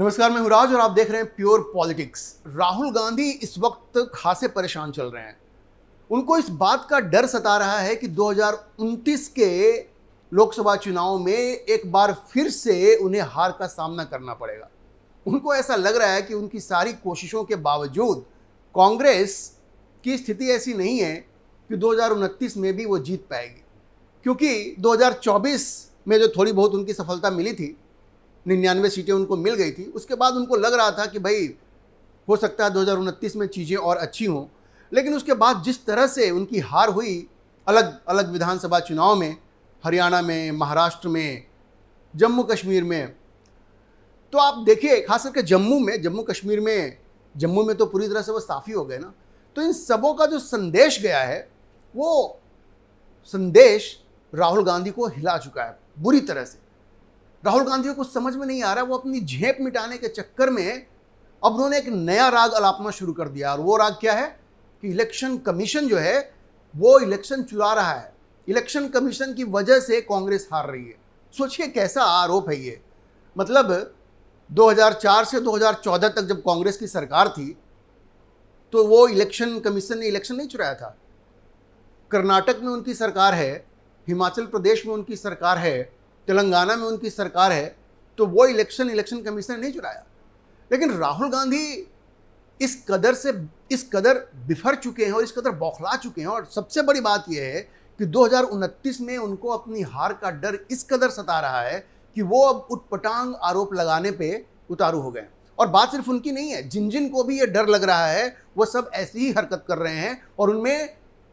नमस्कार, मैं हूं राज और आप देख रहे हैं प्योर पॉलिटिक्स। राहुल गांधी इस वक्त खासे परेशान चल रहे हैं। उनको इस बात का डर सता रहा है कि 2029 के लोकसभा चुनाव में एक बार फिर से उन्हें हार का सामना करना पड़ेगा। उनको ऐसा लग रहा है कि उनकी सारी कोशिशों के बावजूद कांग्रेस की स्थिति ऐसी नहीं है कि 2029 में भी वो जीत पाएगी, क्योंकि 2024 में जो थोड़ी बहुत उनकी सफलता मिली थी, 99 सीटें उनको मिल गई थी, उसके बाद उनको लग रहा था कि भाई हो सकता है 2029 में चीज़ें और अच्छी हों। लेकिन उसके बाद जिस तरह से उनकी हार हुई अलग अलग विधानसभा चुनाव में, हरियाणा में, महाराष्ट्र में, जम्मू कश्मीर में, तो आप देखिए खास करके जम्मू कश्मीर में, जम्मू में तो पूरी तरह से वो साफ़ी हो गए ना। तो इन सबों का जो संदेश गया है, वो संदेश राहुल गांधी को हिला चुका है बुरी तरह से। राहुल गांधी को कुछ समझ में नहीं आ रहा, वो अपनी झेप मिटाने के चक्कर में अब उन्होंने एक नया राग अलापना शुरू कर दिया। और वो राग क्या है कि इलेक्शन कमीशन जो है वो इलेक्शन चुरा रहा है, इलेक्शन कमीशन की वजह से कांग्रेस हार रही है। सोचिए कैसा आरोप है ये। मतलब 2004 से 2014 तक जब कांग्रेस की सरकार थी तो वो इलेक्शन कमीशन ने इलेक्शन नहीं चुराया था। कर्नाटक में उनकी सरकार है, हिमाचल प्रदेश में उनकी सरकार है, तेलंगाना में उनकी सरकार है, तो वो इलेक्शन कमीशन ने नहीं चुराया। लेकिन राहुल गांधी इस कदर बिफर चुके हैं और इस कदर बौखला चुके हैं। और सबसे बड़ी बात यह है कि 2029 में उनको अपनी हार का डर इस कदर सता रहा है कि वो अब उटपटांग आरोप लगाने पे उतारू हो गए। और बात सिर्फ उनकी नहीं है, जिन जिन को भी ये डर लग रहा है वो सब ऐसी ही हरकत कर रहे हैं। और उनमें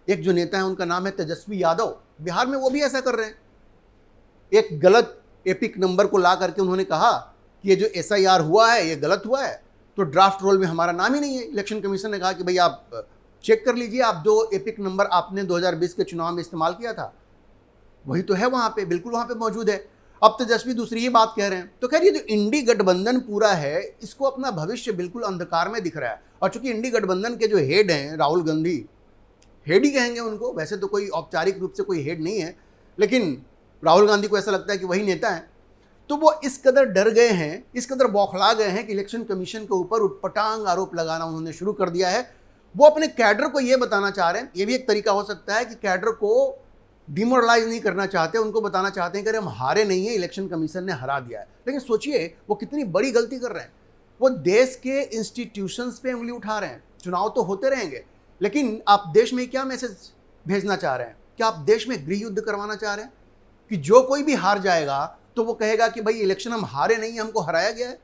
एक जो नेता है उनका नाम है तेजस्वी यादव, बिहार में वो भी ऐसा कर रहे हैं। एक गलत एपिक नंबर को ला करके उन्होंने कहा कि ये जो SIR हुआ है ये गलत हुआ है, तो ड्राफ्ट रोल में हमारा नाम ही नहीं है। इलेक्शन कमीशन ने कहा कि भाई आप चेक कर लीजिए, आप जो एपिक नंबर आपने 2020 के चुनाव में इस्तेमाल किया था वही तो है वहाँ पे, बिल्कुल वहाँ पे मौजूद है। अब तेजस्वी दूसरी ही बात कह रहे हैं। तो खैर ये जो इंडी गठबंधन पूरा है, इसको अपना भविष्य बिल्कुल अंधकार में दिख रहा है। और चूंकि इंडी गठबंधन के जो हेड हैं राहुल गांधी, हेड ही कहेंगे उनको, वैसे तो कोई औपचारिक रूप से कोई हेड नहीं है, लेकिन राहुल गांधी को ऐसा लगता है कि वही नेता है। तो वो इस कदर डर गए हैं, इस कदर बौखला गए हैं कि इलेक्शन कमीशन के ऊपर उटपटांग आरोप लगाना उन्होंने शुरू कर दिया है। वो अपने कैडर को ये बताना चाह रहे हैं, ये भी एक तरीका हो सकता है कि कैडर को डिमोरलाइज नहीं करना चाहते, उनको बताना चाहते हैं कि हम हारे नहीं है, इलेक्शन कमीशन ने हरा दिया है। लेकिन सोचिए वो कितनी बड़ी गलती कर रहे हैं। वो देश के इंस्टीट्यूशंस पे उंगली उठा रहे हैं। चुनाव तो होते रहेंगे, लेकिन आप देश में क्या मैसेज भेजना चाह रहे हैं? क्या आप देश में गृह युद्ध करवाना चाह रहे हैं कि जो कोई भी हार जाएगा तो वो कहेगा कि भाई इलेक्शन हम हारे नहीं, हमको हराया गया है?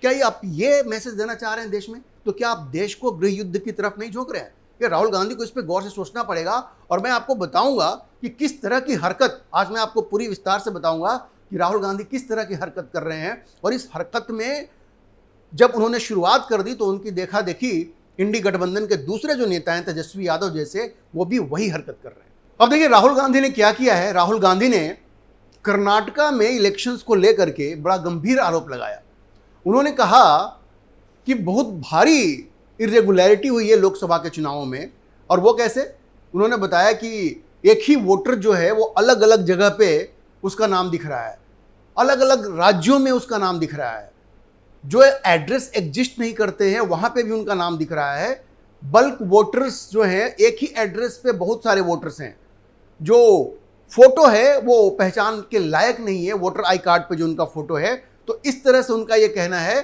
क्या ये आप ये मैसेज देना चाह रहे हैं देश में? तो क्या आप देश को गृह युद्ध की तरफ नहीं झोंक रहे हैं? ये राहुल गांधी को इस पर गौर से सोचना पड़ेगा। और मैं आपको बताऊंगा कि किस तरह की हरकत, आज मैं आपको पूरी विस्तार से बताऊंगा कि राहुल गांधी किस तरह की हरकत कर रहे हैं। और इस हरकत में जब उन्होंने शुरुआत कर दी तो उनकी देखा देखी इंडी गठबंधन के दूसरे जो नेता हैं तेजस्वी यादव जैसे, वो भी वही हरकत कर रहे हैं। अब देखिए राहुल गांधी ने क्या किया है। राहुल गांधी ने कर्नाटका में इलेक्शंस को लेकर के बड़ा गंभीर आरोप लगाया। उन्होंने कहा कि बहुत भारी इरेगुलरिटी हुई है लोकसभा के चुनावों में। और वो कैसे? उन्होंने बताया कि एक ही वोटर जो है वो अलग अलग जगह पे उसका नाम दिख रहा है, अलग अलग राज्यों में उसका नाम दिख रहा है, जो एड्रेस एग्जिस्ट नहीं करते हैं वहां पे भी उनका नाम दिख रहा है। बल्क वोटर्स जो हैं, एक ही एड्रेस पे बहुत सारे वोटर्स हैं, जो फोटो है वो पहचान के लायक नहीं है वोटर आई कार्ड पे जो उनका फोटो है। तो इस तरह से उनका ये कहना है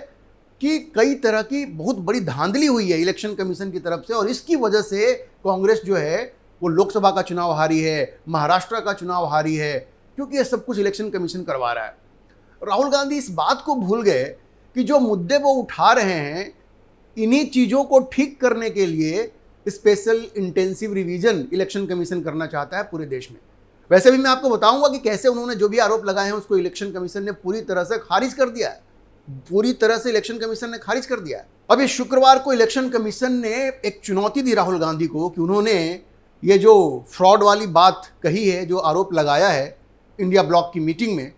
कि कई तरह की बहुत बड़ी धांधली हुई है इलेक्शन कमीशन की तरफ से, और इसकी वजह से कांग्रेस जो है वो लोकसभा का चुनाव हारी है, महाराष्ट्र का चुनाव हारी है, क्योंकि ये सब कुछ इलेक्शन कमीशन करवा रहा है। राहुल गांधी इस बात को भूल गए कि जो मुद्दे वो उठा रहे हैं, इन्हीं चीज़ों को ठीक करने के लिए special intensive revision election commission करना चाहता है पूरे देश में। वैसे भी मैं आपको बताऊंगा कि कैसे उन्होंने जो भी आरोप लगाए हैं उसको इलेक्शन कमीशन ने पूरी तरह से खारिज कर दिया है, पूरी तरह से इलेक्शन कमीशन ने खारिज कर दिया है। अब ये शुक्रवार को इलेक्शन कमीशन ने एक चुनौती दी राहुल गांधी को कि उन्होंने ये जो फ्रॉड वाली बात कही है, जो आरोप लगाया है इंडिया ब्लॉक की मीटिंग में,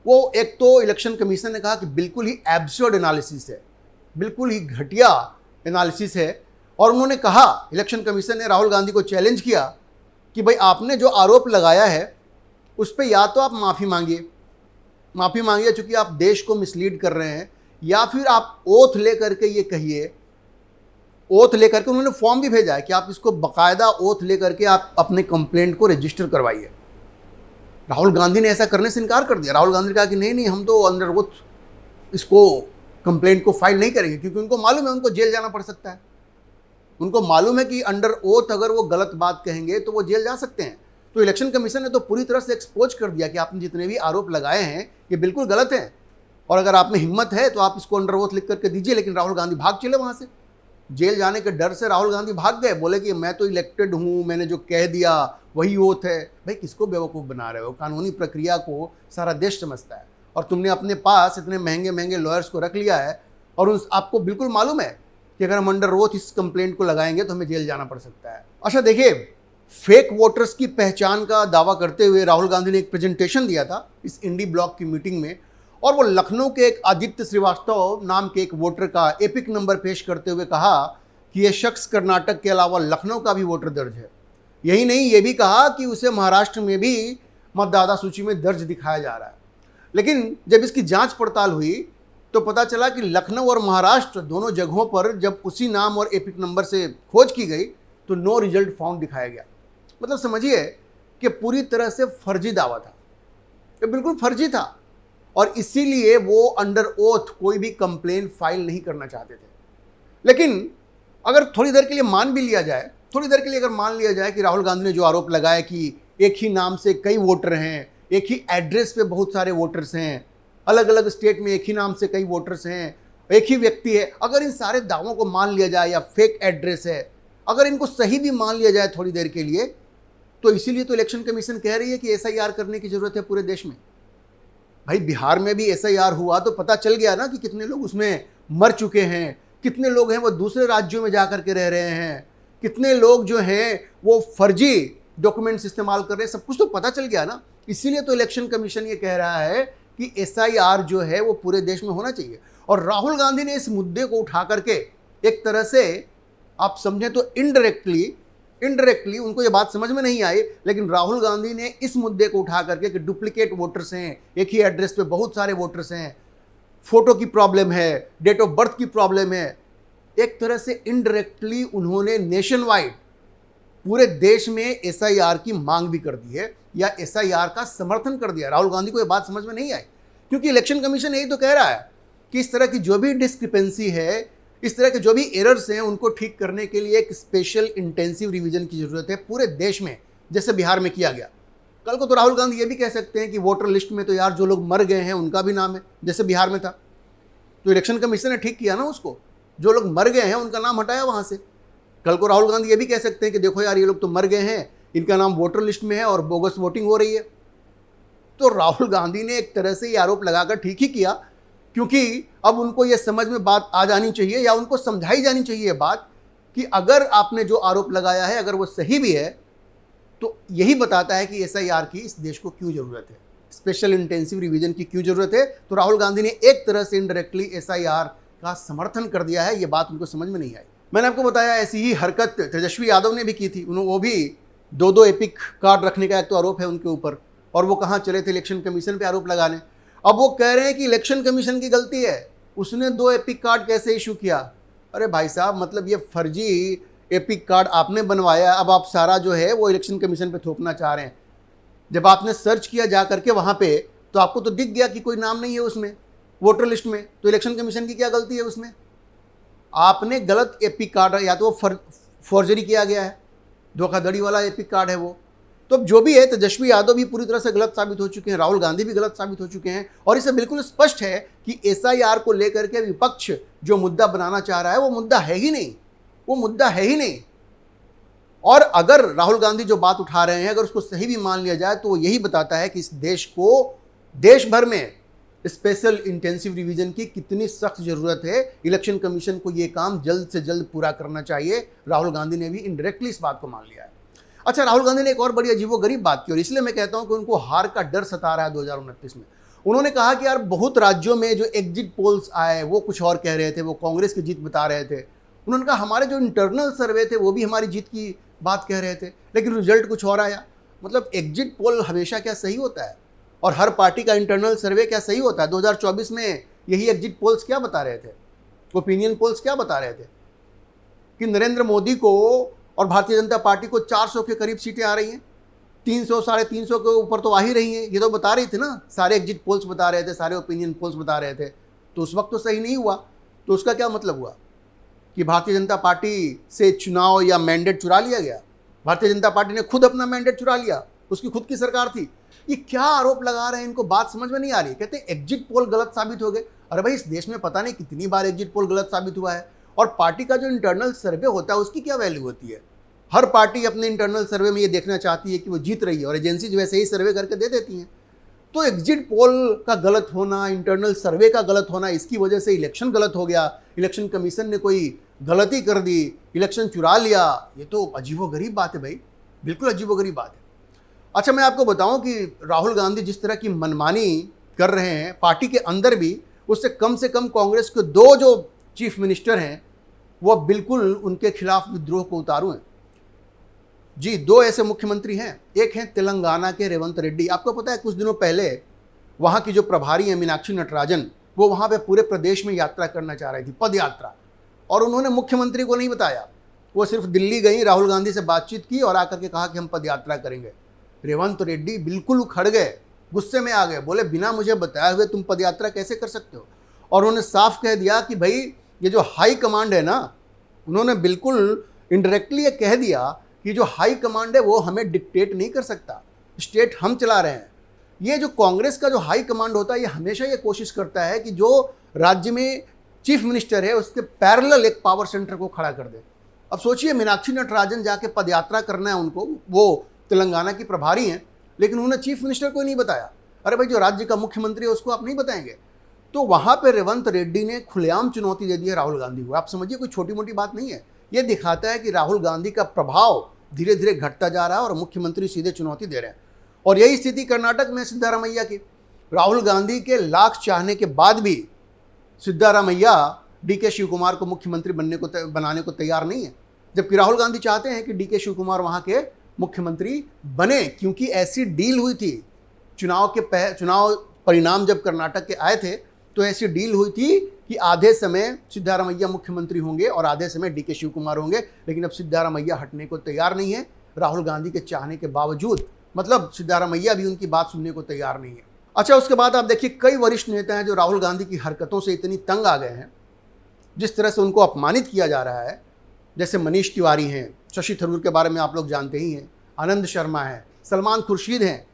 वो एक तो इलेक्शन कमीशन ने कहा कि बिल्कुल ही एब्सर्ड एनालिसिस है, बिल्कुल ही घटिया एनालिसिस है। और उन्होंने कहा, इलेक्शन कमीशन ने राहुल गांधी को चैलेंज किया कि भाई आपने जो आरोप लगाया है उस पर या तो आप माफ़ी मांगिए, चूँकि आप देश को मिसलीड कर रहे हैं, या फिर आप ओथ लेकर के ये कहिए, ओथ लेकर के उन्होंने फॉर्म भी भेजा है कि आप इसको बकायदा ओथ लेकर के आप अपने कंप्लेंट को रजिस्टर करवाइए। राहुल गांधी ने ऐसा करने से इनकार कर दिया। राहुल गांधी ने कहा कि नहीं हम तो अंडर ओथ इसको कंप्लेंट को फाइल नहीं करेंगे, क्योंकि उनको मालूम है उनको जेल जाना पड़ सकता है। उनको मालूम है कि अंडर ओथ अगर वो गलत बात कहेंगे तो वो जेल जा सकते हैं। तो इलेक्शन कमीशन ने तो पूरी तरह से एक्सपोज कर दिया कि आपने जितने भी आरोप लगाए हैं ये बिल्कुल गलत हैं, और अगर आप में हिम्मत है तो आप इसको अंडर ओथ लिख करके दीजिए। लेकिन राहुल गांधी भाग चले वहाँ से, जेल जाने के डर से राहुल गांधी भाग गए, बोले कि मैं तो इलेक्टेड हूँ, मैंने जो कह दिया वही ओथ है। भाई किसको बेवकूफ़ बना रहे हो? कानूनी प्रक्रिया को सारा देश समझता है, और तुमने अपने पास इतने महंगे महंगे लॉयर्स को रख लिया है, और उस आपको बिल्कुल मालूम है कि अगर हम अंडर ओथ इस कंप्लेंट को लगाएंगे तो हमें जेल जाना पड़ सकता है। अच्छा देखिए, फेक वोटर्स की पहचान का दावा करते हुए राहुल गांधी ने एक प्रेजेंटेशन दिया था इस इंडी ब्लॉक की मीटिंग में, और वो लखनऊ के एक आदित्य श्रीवास्तव नाम के एक वोटर का एपिक नंबर पेश करते हुए कहा कि यह शख्स कर्नाटक के अलावा लखनऊ का भी वोटर दर्ज है। यही नहीं, ये भी कहा कि उसे महाराष्ट्र में भी मतदाता सूची में दर्ज दिखाया जा रहा है। लेकिन जब इसकी जांच पड़ताल हुई तो पता चला कि लखनऊ और महाराष्ट्र दोनों जगहों पर जब उसी नाम और एपिक नंबर से खोज की गई तो नो रिजल्ट फाउंड दिखाया गया। मतलब समझिए कि पूरी तरह से फर्जी दावा था, ये बिल्कुल फर्जी था, और इसीलिए वो अंडर ओथ कोई भी कंप्लेन फाइल नहीं करना चाहते थे। लेकिन अगर थोड़ी देर के लिए मान भी लिया जाए, थोड़ी देर के लिए अगर मान लिया जाए कि राहुल गांधी ने जो आरोप लगाया कि एक ही नाम से कई वोटर हैं, एक ही एड्रेस पे बहुत सारे वोटर्स हैं, अलग अलग स्टेट में एक ही नाम से कई वोटर्स हैं, एक ही व्यक्ति है, अगर इन सारे दावों को मान लिया जाए, या फेक एड्रेस है, अगर इनको सही भी मान लिया जाए थोड़ी देर के लिए, तो इसीलिए तो इलेक्शन कमीशन कह रही है कि एसआईआर करने की जरूरत है पूरे देश में। भाई बिहार में भी एसआईआर हुआ तो पता चल गया ना कि कितने लोग उसमें मर चुके हैं, कितने लोग हैं वो दूसरे राज्यों में जा करके रह रहे हैं, कितने लोग जो हैं वो फर्जी डॉक्यूमेंट्स इस्तेमाल कर रहे हैं, सब कुछ तो पता चल गया ना। इसीलिए तो इलेक्शन कमीशन ये कह रहा है कि एसआईआर जो है वो पूरे देश में होना चाहिए। और राहुल गांधी ने इस मुद्दे को उठा करके एक तरह से आप समझें तो इनडायरेक्टली उनको ये बात समझ में नहीं आई, लेकिन राहुल गांधी ने इस मुद्दे को उठा करके कि डुप्लीकेट वोटर्स हैं, एक ही एड्रेस पे बहुत सारे वोटर्स हैं, फोटो की प्रॉब्लम है, डेट ऑफ बर्थ की प्रॉब्लम है, एक तरह से इनडायरेक्टली उन्होंने नेशन वाइड पूरे देश में एसआईआर की मांग भी कर दी है, या एसआईआर का समर्थन कर दिया। राहुल गांधी को ये बात समझ में नहीं आई, क्योंकि इलेक्शन कमीशन यही तो कह रहा है कि इस तरह की जो भी डिस्क्रिपेंसी है, इस तरह के जो भी एरर्स हैं, उनको ठीक करने के लिए एक स्पेशल इंटेंसिव रिवीजन की जरूरत है पूरे देश में, जैसे बिहार में किया गया। कल को तो राहुल गांधी ये भी कह सकते हैं कि वोटर लिस्ट में तो यार जो लोग मर गए हैं उनका भी नाम है, जैसे बिहार में था। तो इलेक्शन कमीशन ने ठीक किया ना उसको, जो लोग मर गए हैं उनका नाम हटाया वहाँ से। कल को राहुल गांधी ये भी कह सकते हैं कि देखो यार ये लोग तो मर गए हैं, इनका नाम वोटर लिस्ट में है और बोगस वोटिंग हो रही है। तो राहुल गांधी ने एक तरह से ये आरोप लगाकर ठीक ही किया, क्योंकि अब उनको ये समझ में बात आ जानी चाहिए, या उनको समझाई जानी चाहिए ये बात कि अगर आपने जो आरोप लगाया है अगर वो सही भी है तो यही बताता है कि एसआईआर की इस देश को क्यों ज़रूरत है, स्पेशल इंटेंसिव रिवीजन की क्यों ज़रूरत है। तो राहुल गांधी ने एक तरह से इनडायरेक्टली एसआईआर का समर्थन कर दिया है, ये बात उनको समझ में नहीं आई। मैंने आपको बताया ऐसी ही हरकत तेजस्वी यादव ने भी की थी। वो भी दो एपिक कार्ड रखने का एक तो आरोप है उनके ऊपर, और वो कहाँ चले थे इलेक्शन कमीशन पे आरोप लगाने। अब वो कह रहे हैं कि इलेक्शन कमीशन की गलती है, उसने 2 एपिक कार्ड कैसे इशू किया। अरे भाई साहब, मतलब ये फर्जी एपिक कार्ड आपने बनवाया, अब आप सारा जो है वो इलेक्शन कमीशन पे थोपना चाह रहे हैं। जब आपने सर्च किया जा करके वहाँ पे तो आपको तो दिख गया कि कोई नाम नहीं है उसमें वोटर लिस्ट में, तो इलेक्शन कमीशन की क्या गलती है उसमें? आपने गलत एपिक कार्ड, या तो वो फॉर्जरी किया गया है, धोखाधड़ी वाला एपिक कार्ड है वो। तो अब जो भी है, तेजस्वी यादव भी पूरी तरह से गलत साबित हो चुके हैं, राहुल गांधी भी गलत साबित हो चुके हैं, और इससे बिल्कुल स्पष्ट है कि एसआईआर को लेकर के विपक्ष जो मुद्दा बनाना चाह रहा है वो मुद्दा है ही नहीं, वो मुद्दा है ही नहीं। और अगर राहुल गांधी जो बात उठा रहे हैं अगर उसको सही भी मान लिया जाए तो वो यही बताता है कि इस देश को, देश भर में स्पेशल इंटेंसिव रिवीजन की कितनी सख्त ज़रूरत है। इलेक्शन कमीशन को ये काम जल्द से जल्द पूरा करना चाहिए। राहुल गांधी ने भी इनडायरेक्टली इस बात को मान लिया है। अच्छा, राहुल गांधी ने एक और बड़ी अजीबोगरीब बात की, और इसलिए मैं कहता हूं कि उनको हार का डर सता रहा है 2029 में। उन्होंने कहा कि यार बहुत राज्यों में जो एग्जिट पोल्स आए वो कुछ और कह रहे थे, वो कांग्रेस की जीत बता रहे थे। उन्होंने कहा हमारे जो इंटरनल सर्वे थे वो भी हमारी जीत की बात कह रहे थे, लेकिन रिजल्ट कुछ और आया। मतलब एग्जिट पोल हमेशा क्या सही होता है, और हर पार्टी का इंटरनल सर्वे क्या सही होता है? 2024 में यही एग्जिट पोल्स क्या बता रहे थे, ओपिनियन पोल्स क्या बता रहे थे कि नरेंद्र मोदी को और भारतीय जनता पार्टी को 400 के करीब सीटें आ रही हैं, 300 350 के ऊपर तो आ ही रही हैं। ये तो बता रही थी ना, सारे एग्जिट पोल्स बता रहे थे, सारे ओपिनियन पोल्स बता रहे थे। तो उस वक्त तो सही नहीं हुआ। तो उसका क्या मतलब हुआ कि भारतीय जनता पार्टी से चुनाव या मैंडेट चुरा लिया गया? भारतीय जनता पार्टी ने खुद अपना मैंडेट चुरा लिया, उसकी खुद की सरकार थी। ये क्या आरोप लगा रहे हैं, इनको बात समझ में नहीं आ रही। कहते हैं एग्जिट पोल गलत साबित हो गए। अरे भाई, इस देश में पता नहीं कितनी बार एग्जिट पोल गलत साबित हुआ है। और पार्टी का जो इंटरनल सर्वे होता है उसकी क्या वैल्यू होती है? हर पार्टी अपने इंटरनल सर्वे में ये देखना चाहती है कि वो जीत रही है, और एजेंसीज वैसे ही सर्वे करके दे देती हैं। तो एग्जिट पोल का गलत होना, इंटरनल सर्वे का गलत होना, इसकी वजह से इलेक्शन गलत हो गया, इलेक्शन कमीशन ने कोई गलती कर दी, इलेक्शन चुरा लिया, ये तो अजीबोगरीब बात है भाई, बिल्कुल अजीबोगरीब बात है। अच्छा, मैं आपको बताऊं कि राहुल गांधी जिस तरह की मनमानी कर रहे हैं पार्टी के अंदर भी, उससे कम कांग्रेस के 2 जो चीफ मिनिस्टर हैं वो बिल्कुल उनके खिलाफ विद्रोह को उतारू हैं। जी, 2 ऐसे मुख्यमंत्री हैं। एक हैं तेलंगाना के रेवंत रेड्डी। आपको पता है कुछ दिनों पहले वहाँ की जो प्रभारी हैं मीनाक्षी नटराजन, वो वहाँ पे पूरे प्रदेश में यात्रा करना चाह रही थी, पद यात्रा, और उन्होंने मुख्यमंत्री को नहीं बताया। वो सिर्फ दिल्ली गई, राहुल गांधी से बातचीत की और आकर के कहा कि हम पद यात्रा करेंगे। रेवंत रेड्डी बिल्कुल उखड़ गए, गुस्से में आ गए, बोले बिना मुझे बताए हुए तुम पद यात्रा कैसे कर सकते हो? और उन्होंने साफ कह दिया कि भाई ये जो हाई कमांड है ना, उन्होंने बिल्कुल इनडायरेक्टली ये कह दिया कि जो हाई कमांड है वो हमें डिक्टेट नहीं कर सकता, स्टेट हम चला रहे हैं। ये जो कांग्रेस का जो हाई कमांड होता है, ये हमेशा ये कोशिश करता है कि जो राज्य में चीफ मिनिस्टर है उसके पैरेलल एक पावर सेंटर को खड़ा कर दे। अब सोचिए, मीनाक्षी नटराजन जाके पदयात्रा करना है उनको, वो तेलंगाना की प्रभारी हैं, लेकिन उन्होंने चीफ मिनिस्टर को नहीं बताया। अरे भाई, जो राज्य का मुख्यमंत्री है उसको आप नहीं बताएंगे? तो वहाँ पे रेवंत रेड्डी ने खुलेआम चुनौती दे दी है राहुल गांधी को। आप समझिए, कोई छोटी मोटी बात नहीं है। ये दिखाता है कि राहुल गांधी का प्रभाव धीरे धीरे घटता जा रहा है और मुख्यमंत्री सीधे चुनौती दे रहे हैं। और यही स्थिति कर्नाटक में सिद्धारमैया की। राहुल गांधी के लाख चाहने के बाद भी सिद्धारमैया डीके शिव कुमार को मुख्यमंत्री बनाने को तैयार नहीं है, जबकि राहुल गांधी चाहते हैं कि डीके शिव कुमार वहाँ के मुख्यमंत्री बने, क्योंकि ऐसी डील हुई थी। चुनाव परिणाम जब कर्नाटक के आए थे तो ऐसी डील हुई थी कि आधे समय सिद्धारमैया मुख्यमंत्री होंगे और आधे समय डीके शिव कुमार होंगे। लेकिन अब सिद्धारमैया हटने को तैयार नहीं है, राहुल गांधी के चाहने के बावजूद। मतलब सिद्धारमैया भी उनकी बात सुनने को तैयार नहीं है। अच्छा, उसके बाद आप देखिए, कई वरिष्ठ नेता हैं जो राहुल गांधी की हरकतों से इतनी तंग आ गए हैं, जिस तरह से उनको अपमानित किया जा रहा है। जैसे मनीष तिवारी हैं, शशि थरूर के बारे में आप लोग जानते ही हैं, आनंद शर्मा है, सलमान खुर्शीद हैं।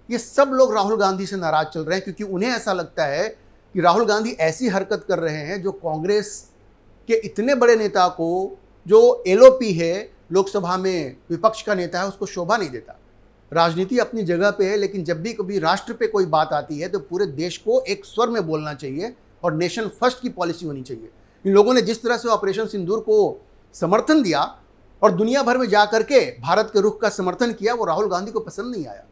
ये सब लोग राहुल गांधी से नाराज चल रहे हैं, क्योंकि उन्हें ऐसा लगता है कि राहुल गांधी ऐसी हरकत कर रहे हैं जो कांग्रेस के इतने बड़े नेता को, जो एलओपी है, लोकसभा में विपक्ष का नेता है, उसको शोभा नहीं देता। राजनीति अपनी जगह पे है, लेकिन जब भी कभी राष्ट्र पे कोई बात आती है तो पूरे देश को एक स्वर में बोलना चाहिए और नेशन फर्स्ट की पॉलिसी होनी चाहिए। इन लोगों ने जिस तरह से ऑपरेशन सिंदूर को समर्थन दिया और दुनिया भर में जा करके भारत के रुख का समर्थन किया, वो राहुल गांधी को पसंद नहीं आया।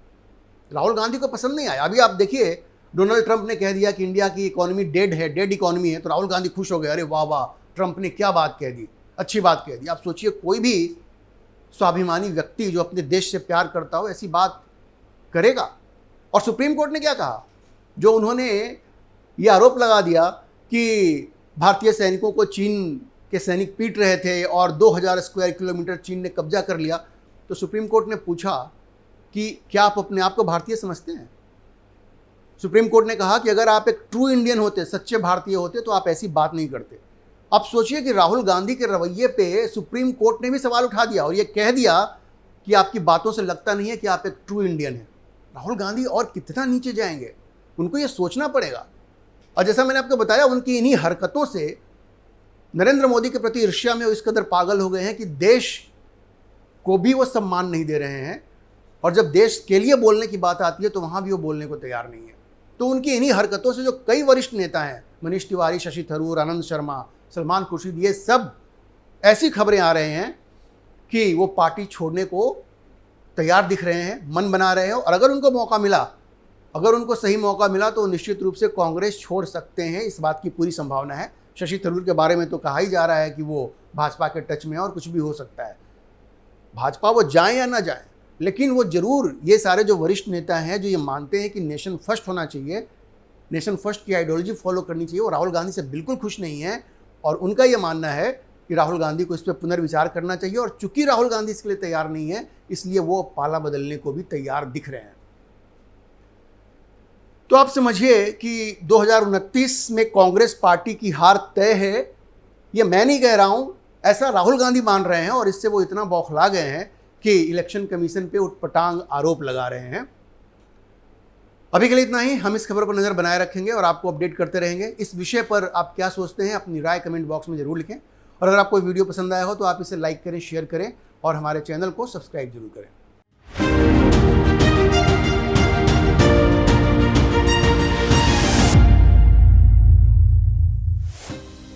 राहुल गांधी को पसंद नहीं आया। अभी आप देखिए, डोनाल्ड ट्रंप ने कह दिया कि इंडिया की इकोनॉमी डेड है, डेड इकोनॉमी है, तो राहुल गांधी खुश हो गए, अरे वाह वाह, ट्रंप ने क्या बात कह दी, अच्छी बात कह दी। आप सोचिए, कोई भी स्वाभिमानी व्यक्ति जो अपने देश से प्यार करता हो ऐसी बात करेगा? और सुप्रीम कोर्ट ने क्या कहा? जो उन्होंने ये आरोप लगा दिया कि भारतीय सैनिकों को चीन के सैनिक पीट रहे थे और 2000 स्क्वायर किलोमीटर चीन ने कब्जा कर लिया, तो सुप्रीम कोर्ट ने पूछा कि क्या आप अपने आप को भारतीय समझते हैं? सुप्रीम कोर्ट ने कहा कि अगर आप एक ट्रू इंडियन होते, सच्चे भारतीय होते, तो आप ऐसी बात नहीं करते। अब सोचिए कि राहुल गांधी के रवैये पे सुप्रीम कोर्ट ने भी सवाल उठा दिया और ये कह दिया कि आपकी बातों से लगता नहीं है कि आप एक ट्रू इंडियन हैं। राहुल गांधी और कितना नीचे जाएंगे, उनको ये सोचना पड़ेगा। और जैसा मैंने आपको बताया, उनकी इन्हीं हरकतों से नरेंद्र मोदी के प्रति ईर्ष्या में वो इस कदर पागल हो गए हैं कि देश को भी वो सम्मान नहीं दे रहे हैं, और जब देश के लिए बोलने की बात आती है तो वहाँ भी वो बोलने को तैयार नहीं है। तो उनकी इन्हीं हरकतों से जो कई वरिष्ठ नेता हैं, मनीष तिवारी, शशि थरूर, आनंद शर्मा, सलमान खुर्शीद, ये सब ऐसी खबरें आ रहे हैं कि वो पार्टी छोड़ने को तैयार दिख रहे हैं, मन बना रहे हैं। और अगर उनको मौका मिला, अगर उनको सही मौका मिला तो निश्चित रूप से कांग्रेस छोड़ सकते हैं, इस बात की पूरी संभावना है। शशि थरूर के बारे में तो कहा ही जा रहा है कि वो भाजपा के टच में है और कुछ भी हो सकता है। भाजपा वो जाए या ना जाए, लेकिन वो जरूर, ये सारे जो वरिष्ठ नेता हैं जो ये मानते हैं कि नेशन फर्स्ट होना चाहिए, नेशन फर्स्ट की आइडियोलॉजी फॉलो करनी चाहिए। वो राहुल गांधी से बिल्कुल खुश नहीं है और उनका ये मानना है कि राहुल गांधी को इस पर पुनर्विचार करना चाहिए। और चूंकि राहुल गांधी इसके लिए तैयार नहीं है, इसलिए वो पाला बदलने को भी तैयार दिख रहे हैं। तो आप समझिए कि 2029 में कांग्रेस पार्टी की हार तय है। ये मैं नहीं कह रहा हूं, ऐसा राहुल गांधी मान रहे हैं और इससे वो इतना बौखला गए हैं कि इलेक्शन कमीशन पे उटपटांग आरोप लगा रहे हैं। अभी के लिए इतना ही। हम इस खबर पर नजर बनाए रखेंगे और आपको अपडेट करते रहेंगे। इस विषय पर आप क्या सोचते हैं, अपनी राय कमेंट बॉक्स में जरूर लिखें। और अगर आपको वीडियो पसंद आया हो तो आप इसे लाइक करें, शेयर करें और हमारे चैनल को सब्सक्राइब जरूर करें।